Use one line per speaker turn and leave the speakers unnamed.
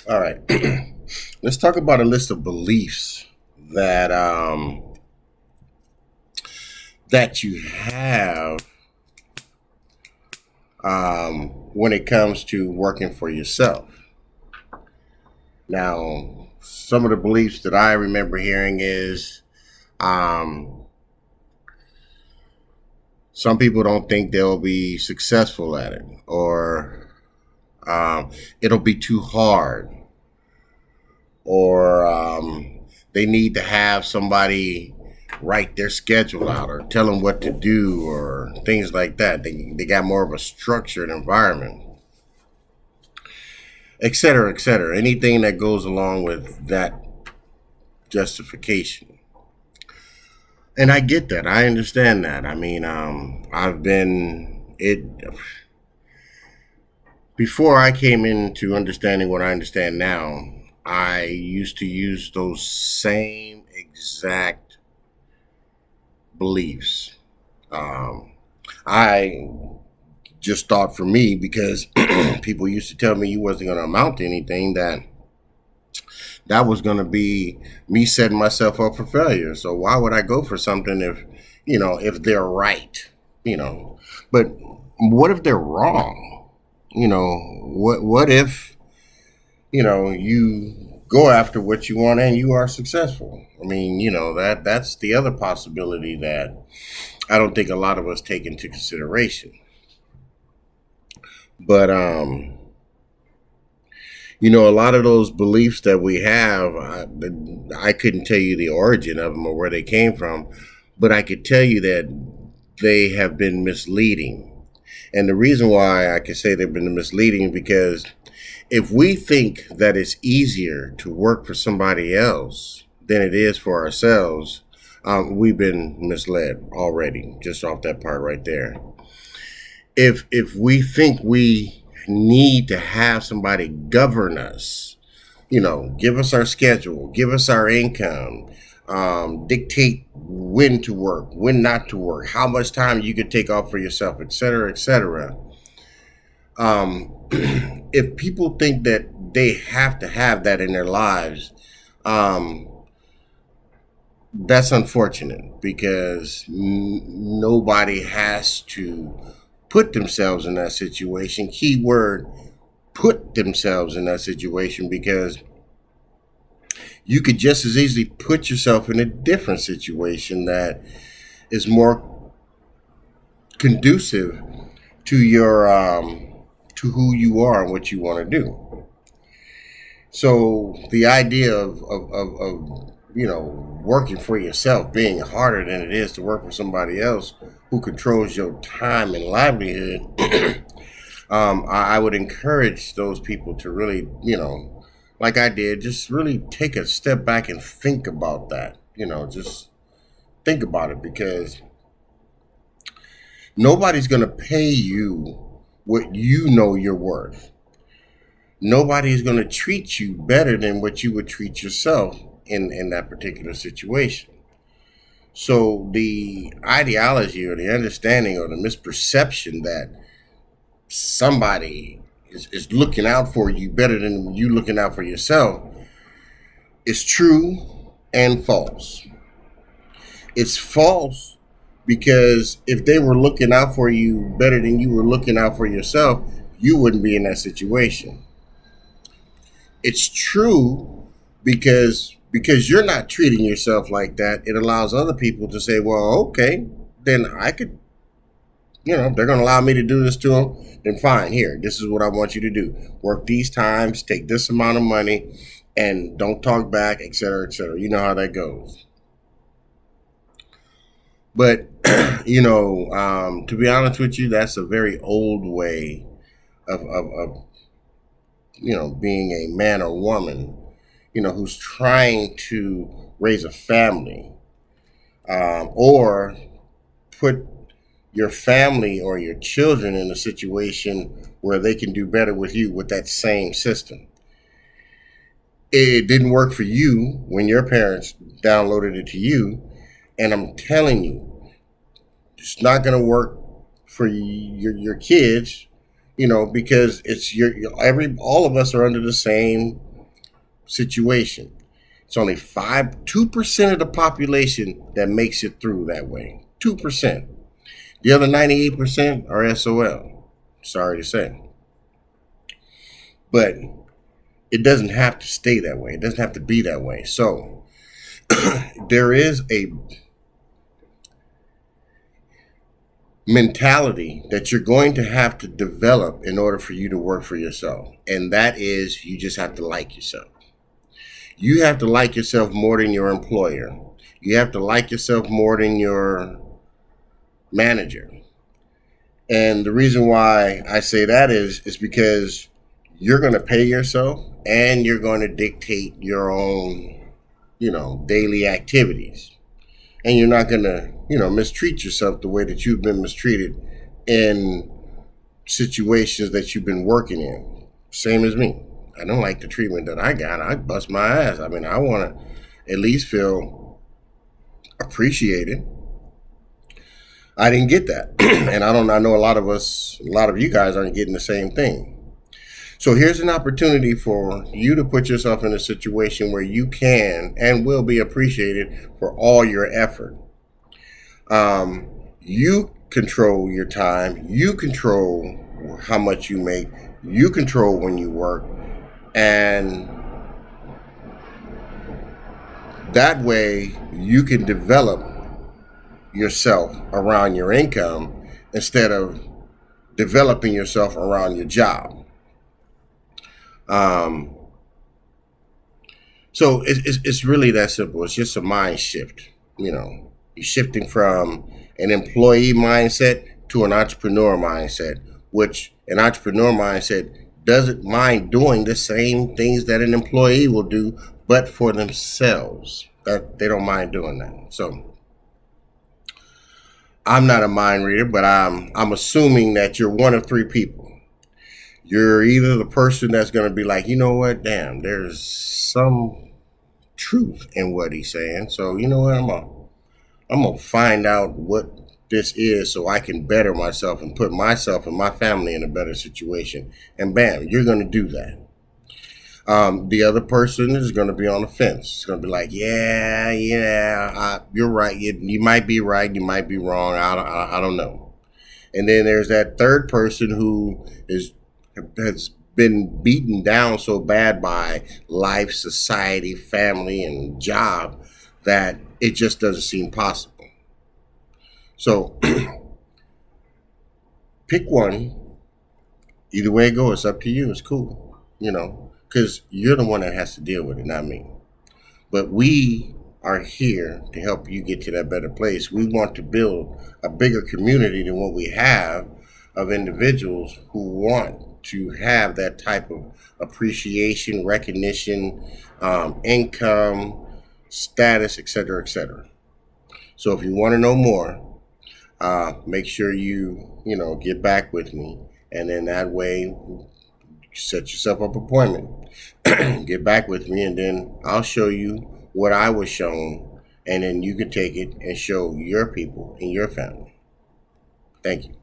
All right. Let's talk about a list of beliefs that that you have when it comes to working for yourself. Now, some of the beliefs that I remember hearing is um, some people don't think they'll be successful at it, or it'll be too hard, or they need to have somebody write their schedule out or tell them what to do or things like that. They got more of a structured environment, et cetera, et cetera. Anything that goes along with that justification. And I get that. I understand that. I mean, I've been it before I came into understanding what I understand now. I used to use those same exact beliefs. Um, I just thought for me because people used to tell me you wasn't going to amount to anything that was going to be me setting myself up for failure. So why would I go for something if they're right, you know? But what if they're wrong? What if you go after what you want and you are successful? I mean, that's the other possibility that I don't think a lot of us take into consideration. But a lot of those beliefs that we have, I couldn't tell you the origin of them or where they came from, but I could tell you that they have been misleading. And the reason why I can say they've been misleading is because if we think that it's easier to work for somebody else than it is for ourselves, we've been misled already, just off that part right there. If we think we need to have somebody govern us, give us our schedule, give us our income, dictate when to work, when not to work, how much time you could take off for yourself, et cetera, et cetera. If people think that they have to have that in their lives, um, that's unfortunate because nobody has to put themselves in that situation. Keyword, put themselves in that situation, because you could just as easily put yourself in a different situation that is more conducive to your to who you are and what you want to do. So the idea of working for yourself being harder than it is to work for somebody else who controls your time and livelihood, I would encourage those people to really, like I did, just really take a step back and think about that. Just think about it, because nobody's going to pay you what you know you're worth. Nobody's going to treat you better than what you would treat yourself in that particular situation. So the ideology or the understanding or the misperception that somebody is looking out for you better than you looking out for yourself is true and false. It's false because if they were looking out for you better than you were looking out for yourself, you wouldn't be in that situation. It's true because you're not treating yourself like that. It allows other people to say, well, okay, then I could, they're going to allow me to do this to them. Then fine, here, this is what I want you to do. Work these times, take this amount of money, and don't talk back, et cetera, et cetera. You know how that goes. But, to be honest with you, that's a very old way of being a man or woman, who's trying to raise a family, or put your family or your children in a situation where they can do better with you with that same system. It didn't work for you when your parents downloaded it to you, and I'm telling you, it's not going to work for your kids, because it's every all of us are under the same situation. It's only 2% of the population that makes it through that way. 2%. The other 98% are SOL. Sorry to say. But it doesn't have to stay that way. It doesn't have to be that way. So there is a mentality that you're going to have to develop in order for you to work for yourself. And that is, you just have to like yourself. You have to like yourself more than your employer. You have to like yourself more than your manager. And the reason why I say that is because you're going to pay yourself and you're going to dictate your own, daily activities. And you're not going to, mistreat yourself the way that you've been mistreated in situations that you've been working in. Same as me. I don't like the treatment that I got. I bust my ass. I mean, I want to at least feel appreciated. I didn't get that. And I know a lot of you guys aren't getting the same thing. So here's an opportunity for you to put yourself in a situation where you can and will be appreciated for all your effort. You control your time. You control how much you make. You control when you work. And that way you can develop yourself around your income instead of developing yourself around your job. So it's really that simple. It's just a mind shift. You're shifting from an employee mindset to an entrepreneur mindset, which an entrepreneur mindset doesn't mind doing the same things that an employee will do, but for themselves. That they don't mind doing that. So I'm not a mind reader, but I'm assuming that you're one of three people. You're either the person that's going to be like, you know what, damn, there's some truth in what he's saying. So you know what, I'm gonna find out what this is so I can better myself and put myself and my family in a better situation. And bam, you're going to do that. The other person is going to be on the fence. It's going to be like, yeah, you're right. You might be right. You might be wrong. I don't know. And then there's that third person who has been beaten down so bad by life, society, family, and job that it just doesn't seem possible. So pick one. Either way it goes, it's up to you. It's cool, because you're the one that has to deal with it, not me. But we are here to help you get to that better place. We want to build a bigger community than what we have of individuals who want to have that type of appreciation, recognition, income, status, etc., etc. So if you want to know more, make sure you get back with me, and then that way set yourself up an appointment. Get back with me, and then I'll show you what I was shown, and then you can take it and show your people and your family. Thank you.